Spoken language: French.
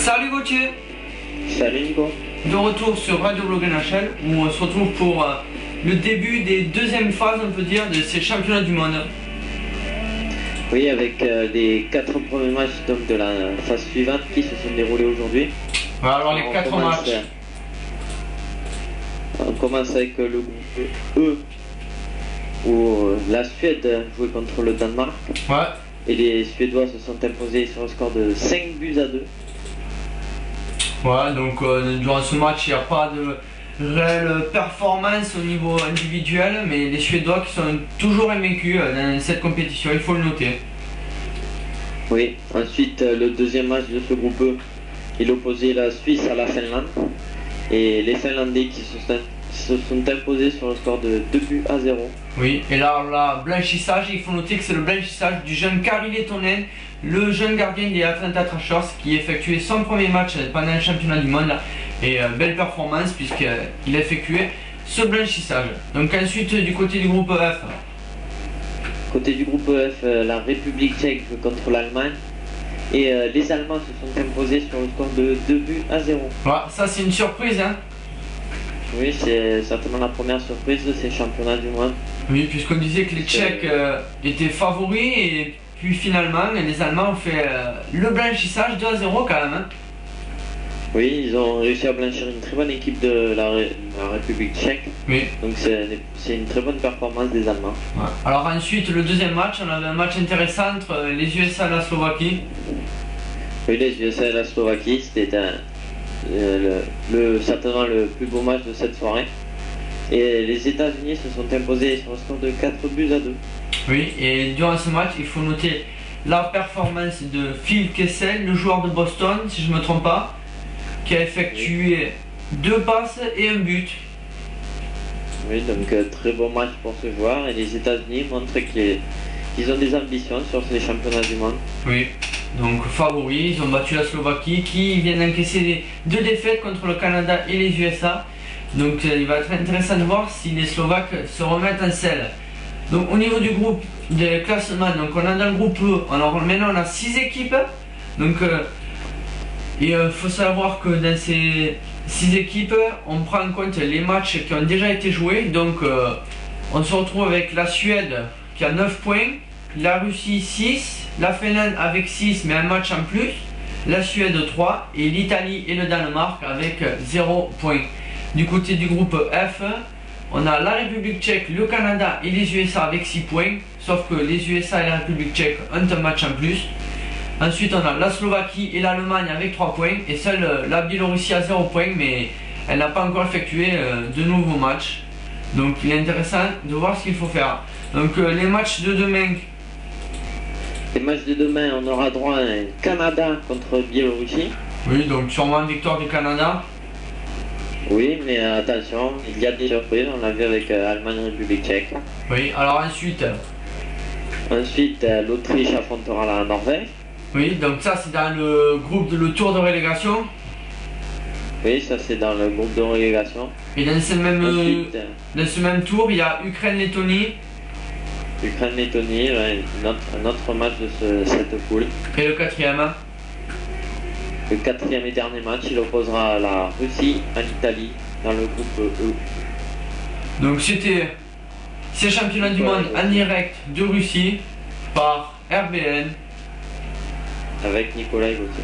Salut Gauthier. Salut Nico. De retour sur Radio Blog NHL où on se retrouve pour le début des deuxièmes phases, on peut dire, de ces championnats du monde. Oui, avec les 4 premiers matchs donc, de la phase suivante qui se sont déroulés aujourd'hui. Voilà, alors les 4 matchs. On commence avec le groupe E où la Suède jouait contre le Danemark. Ouais. Et les Suédois se sont imposés sur un score de 5-2. Ouais, donc durant ce match, il n'y a pas de réelle performance au niveau individuel, mais les Suédois qui sont toujours invaincus dans cette compétition, il faut le noter. Oui, ensuite le deuxième match de ce groupe E, il opposait la Suisse à la Finlande. Et les Finlandais qui se sont imposés sur le score de 2-0. Oui, et là, blanchissage, il faut noter que c'est le blanchissage du jeune Kari Lehtonen, le jeune gardien des Atlanta Thrashers qui effectuait son premier match pendant le championnat du monde. Et belle performance puisqu'il a effectué ce blanchissage. Donc ensuite du côté du groupe F. Côté du groupe F, la République tchèque contre l'Allemagne. Et les Allemands se sont imposés sur le score de 2-0. Voilà, ça c'est une surprise, hein. Oui, c'est certainement la première surprise de ces championnats du monde. Oui, puisqu'on disait que les Tchèques étaient favoris et puis finalement les Allemands ont fait le blanchissage 2-0 quand même. Hein. Oui, ils ont réussi à blanchir une très bonne équipe de la République tchèque. Oui. Donc c'est une très bonne performance des Allemands. Ouais. Alors ensuite, le deuxième match, on avait un match intéressant entre les USA et la Slovaquie. Oui, les USA et la Slovaquie, c'était certainement le plus beau match de cette soirée. Et les États-Unis se sont imposés sur un score de 4-2. Oui, et durant ce match, il faut noter la performance de Phil Kessel, le joueur de Boston, si je ne me trompe pas, qui a effectué 2 passes et un but. Oui, donc très bon match pour ce joueur. Et les États-Unis montrent qu'ils ont des ambitions sur ces championnats du monde. Oui. Donc favoris, ils ont battu la Slovaquie qui vient d'encaisser 2 défaites contre le Canada et les USA. Donc il va être intéressant de voir si les Slovaques se remettent en selle. Donc au niveau du groupe des classements, donc on a dans le groupe E, alors maintenant on a 6 équipes. Donc il faut savoir que dans ces 6 équipes, on prend en compte les matchs qui ont déjà été joués. Donc on se retrouve avec la Suède qui a 9 points, la Russie 6, la Finlande avec 6 mais un match en plus, la Suède 3 et l'Italie et le Danemark avec 0 points. Du côté du groupe F, on a la République tchèque, le Canada et les USA avec 6 points, sauf que les USA et la République tchèque ont un match en plus. Ensuite on a la Slovaquie et l'Allemagne avec 3 points et seule la Biélorussie a 0 points mais elle n'a pas encore effectué de nouveaux matchs. Donc il est intéressant de voir ce qu'il faut faire. Donc les matchs de demain. Les matchs de demain, on aura droit à un Canada contre Biélorussie. Oui, donc sûrement une victoire du Canada. Oui, mais attention, il y a des surprises, on l'a vu avec Allemagne-République tchèque. Oui, alors ensuite. Ensuite, l'Autriche affrontera la Norvège. Oui, donc ça c'est dans le groupe de le tour de relégation. Oui, ça c'est dans le groupe de relégation. Et dans ce même tour, il y a Ukraine-Lettonie. Ukraine-Lettonie, un autre match de cette poule. Et le quatrième. Le quatrième et dernier match, il opposera la Russie à l'Italie dans le groupe E. Donc c'était ces championnats du monde en direct de Russie par RBN. Avec Nicolas et Gauthier.